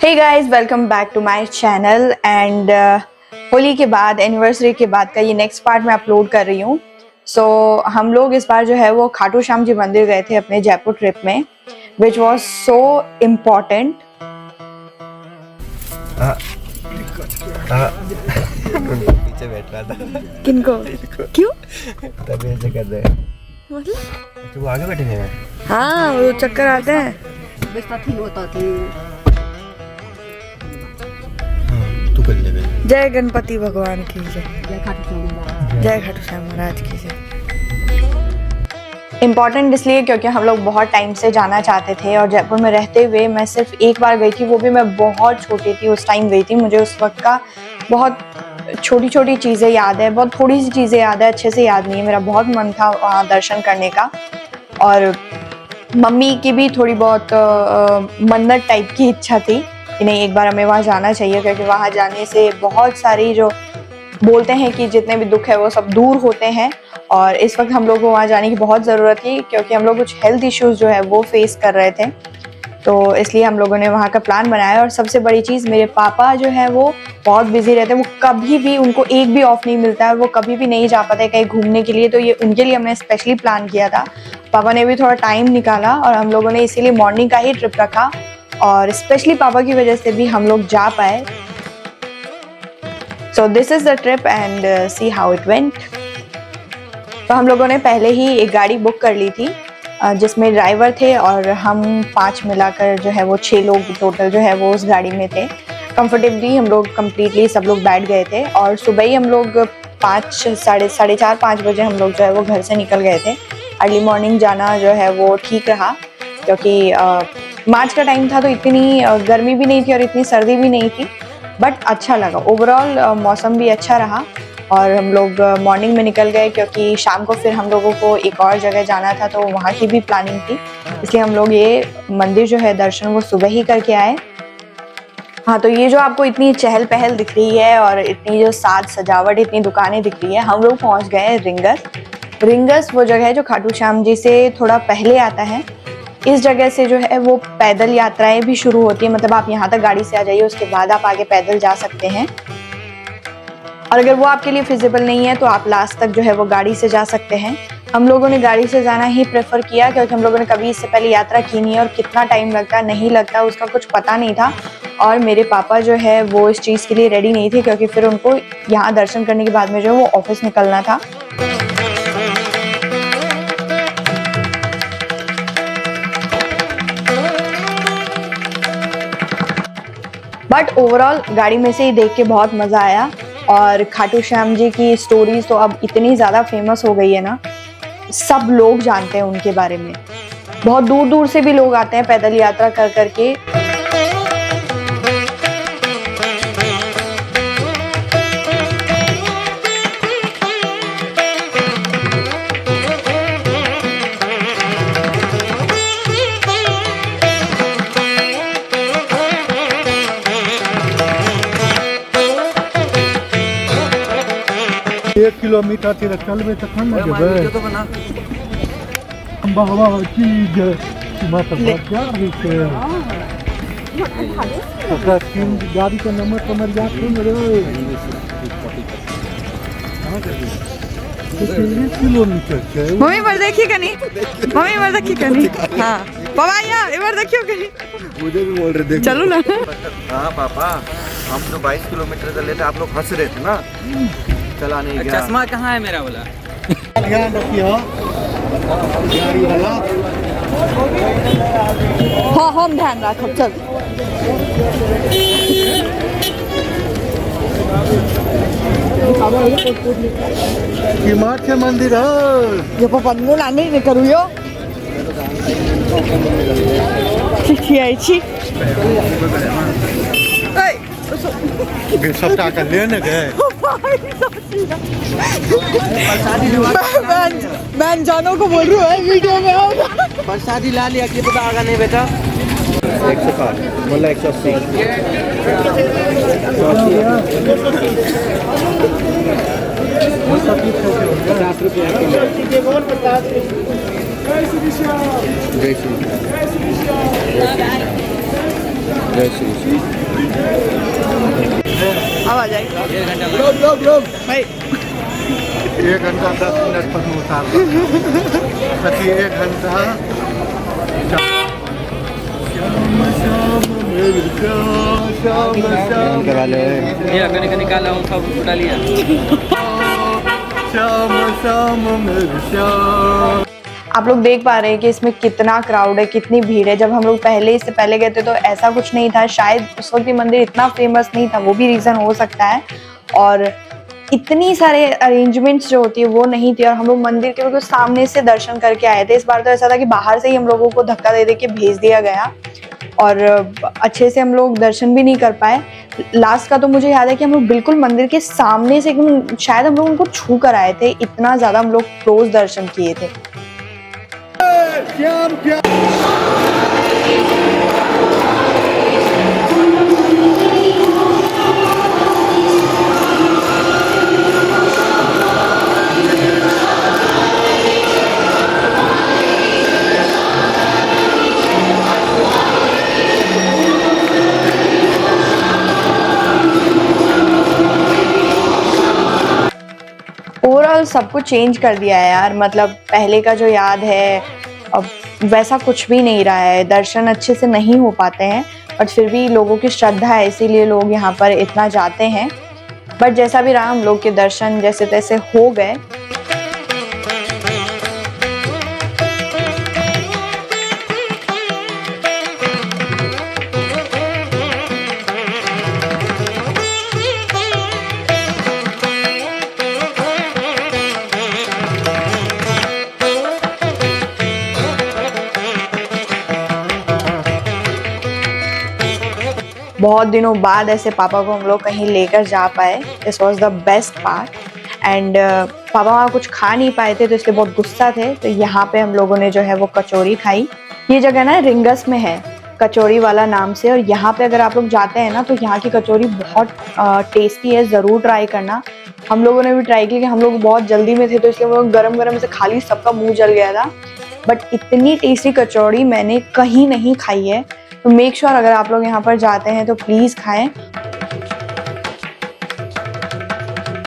Hey guys, welcome back to my channel and Holi के बाद anniversary के बाद का ये नेक्स्ट पार्ट मैं अपलोड कर रही हूँ। सो हम लोग इस बार जो है वो खाटू श्याम जी मंदिर गए थे अपने जयपुर ट्रिप में, विच वॉज सो इम्पोर्टेंट। पीछे बैठ रहा था। किनको? क्यों? तभी ऐसे कर रहे हैं। मतलब तो वो आगे बैठे हैं। हाँ, वो चक्कर आते हैं। तू कर ले। जय गणपति भगवान की जय, जय खाटू श्याम महाराज की जय। इम्पॉर्टेंट इसलिए क्योंकि हम लोग बहुत टाइम से जाना चाहते थे और जयपुर में रहते हुए मैं सिर्फ एक बार गई थी, वो भी मैं बहुत छोटी थी उस टाइम गई थी। मुझे उस वक्त का बहुत छोटी छोटी चीज़ें याद है, बहुत थोड़ी सी चीज़ें याद है, अच्छे से याद नहीं है। मेरा बहुत मन था वहाँ दर्शन करने का और मम्मी की भी थोड़ी बहुत मन्नत टाइप की इच्छा थी कि नहीं, एक बार हमें वहाँ जाना चाहिए क्योंकि वहाँ जाने से बहुत सारी जो बोलते हैं कि जितने भी दुख है वो सब दूर होते हैं। और इस वक्त हम लोग को वहाँ जाने की बहुत ज़रूरत थी क्योंकि हम लोग कुछ हेल्थ इश्यूज़ जो है वो फेस कर रहे थे, तो इसलिए हम लोगों ने वहाँ का प्लान बनाया। और सबसे बड़ी चीज़, मेरे पापा जो है वो बहुत बिजी रहते हैं, वो कभी भी, उनको एक भी ऑफ नहीं मिलता है, वो कभी भी नहीं जा पाते कहीं घूमने के लिए। तो ये उनके लिए हमने स्पेशली प्लान किया था। पापा ने भी थोड़ा टाइम निकाला और हम लोगों ने इसीलिए मॉर्निंग का ही ट्रिप रखा और स्पेशली पापा की वजह से भी हम लोग जा पाए। So this is the trip and see how it went. तो हम लोगों ने पहले ही एक गाड़ी बुक कर ली थी जिसमें ड्राइवर थे और हम 5 मिलाकर जो है वो 6 लोग टोटल जो है वो उस गाड़ी में थे। कंफर्टेबली हम लोग कंप्लीटली सब लोग बैठ गए थे और सुबह ही हम लोग 4:30 5 बजे हम लोग जो है वो घर से निकल गए थे। अर्ली मॉर्निंग जाना जो है वो ठीक रहा क्योंकि मार्च का टाइम था तो इतनी गर्मी भी नहीं थी और इतनी सर्दी भी नहीं थी, बट अच्छा लगा। ओवरऑल मौसम भी अच्छा रहा और हम लोग मॉर्निंग में निकल गए क्योंकि शाम को फिर हम लोगों को एक और जगह जाना था, तो वहाँ की भी प्लानिंग थी, इसलिए हम लोग ये मंदिर जो है दर्शन वो सुबह ही करके आए। हाँ, तो ये जो आपको इतनी चहल पहल दिख रही है और इतनी जो साज सजावट, इतनी दुकानें दिख रही है, हम लोग पहुँच गए रिंगस। रिंगस वो जगह है जो खाटू श्याम जी से थोड़ा पहले आता है। इस जगह से जो है वो पैदल यात्राएं भी शुरू होती है, मतलब आप यहाँ तक गाड़ी से आ जाइए, उसके बाद आप आगे पैदल जा सकते हैं। और अगर वो आपके लिए फिजिबल नहीं है तो आप लास्ट तक जो है वो गाड़ी से जा सकते हैं। हम लोगों ने गाड़ी से जाना ही प्रेफर किया क्योंकि हम लोगों ने कभी इससे पहले यात्रा की नहीं है और कितना टाइम लगता नहीं लगता उसका कुछ पता नहीं था। और मेरे पापा जो है वो इस चीज़ के लिए रेडी नहीं थे क्योंकि फिर उनको यहाँ दर्शन करने के बाद में जो है वो ऑफिस निकलना था। बट ओवरऑल गाड़ी में से ही देख के बहुत मज़ा आया और खाटू श्याम जी की स्टोरीज तो अब इतनी ज़्यादा फेमस हो गई है ना, सब लोग जानते हैं उनके बारे में। बहुत दूर दूर से भी लोग आते हैं पैदल यात्रा कर करके। एक किलोमीटर तेरा चलबे तो कम जेबै बाबा चीज मतलब क्या है ओकरा तीन गाड़ी का नंबर याद सुन रे 30 किलोमीटर छै। मम्मी पर देखिए कनी, मम्मी पर देखिए कनी। हाँ पापा, यहाँ एक बार देखियो कनी। मुझे भी बोल रहे देख चलो ना। हाँ पापा, हम जो 22 किलोमीटर चले थे आप लोग हंस रहे थे ना, चला नहीं गया। चश्मा कहाँ है मेरा वाला? ध्यान रखियो गाड़ी वाला। हाँ हम ध्यान रखब। चल किमार के मंदिर है ये पापा नु लाने नहीं करू यो ठीक है छी बे सबटा का लेने गए। मैं जानों को बोल रहा हूँ वीडियो में होगा। प्रसादी ला लिया, कि पता आगा नहीं बेटा। 105 बोला 180 50 रुपया किलो। जय श्री जय श्री अब आ जाएगा 1 घंटा भाई। 1 घंटा 10 मिनट पर उतार कथी 1 घंटा ये कने निकाला हूँ सब उठा लिया। आप लोग देख पा रहे हैं कि इसमें कितना क्राउड है, कितनी भीड़ है। जब हम लोग इससे पहले गए थे तो ऐसा कुछ नहीं था, शायद उस वक्त ये मंदिर इतना फेमस नहीं था, वो भी रीज़न हो सकता है। और इतनी सारे अरेंजमेंट्स जो होती है वो नहीं थी, और हम लोग मंदिर के बिल्कुल सामने से दर्शन करके आए थे। इस बार तो ऐसा था कि बाहर से ही हम लोगों को धक्का दे दे के भेज दिया गया और अच्छे से हम लोग दर्शन भी नहीं कर पाए। लास्ट का तो मुझे याद है कि हम लोग बिल्कुल मंदिर के सामने से एकदम, शायद हम लोग उनको छू कर आए थे, इतना ज़्यादा हम लोग क्लोज दर्शन किए थे। ओवरऑल सब कुछ चेंज कर दिया है यार, मतलब पहले का जो याद है अब वैसा कुछ भी नहीं रहा है। दर्शन अच्छे से नहीं हो पाते हैं, बट फिर भी लोगों की श्रद्धा है इसीलिए लोग यहाँ पर इतना जाते हैं। बट जैसा भी रहा, हम लोग के दर्शन जैसे तैसे हो गए। बहुत दिनों बाद ऐसे पापा को हम लोग कहीं लेकर जा पाए, this was the best part. And पापा वहाँ कुछ खा नहीं पाए थे तो इसलिए बहुत गुस्सा थे, तो यहाँ पे हम लोगों ने जो है वो कचौरी खाई। ये जगह ना रिंगस में है, कचौरी वाला नाम से, और यहाँ पे अगर आप लोग जाते हैं ना तो यहाँ की कचौरी बहुत टेस्टी है, ज़रूर ट्राई करना। हम लोगों ने भी ट्राई की, हम लोग बहुत जल्दी में थे तो इसलिए वो गरम गरम से खाली सबका मुँह जल गया था, बट इतनी टेस्टी कचौड़ी मैंने कहीं नहीं खाई है। तो मेक श्योर अगर आप लोग यहाँ पर जाते हैं तो प्लीज़ खाएं।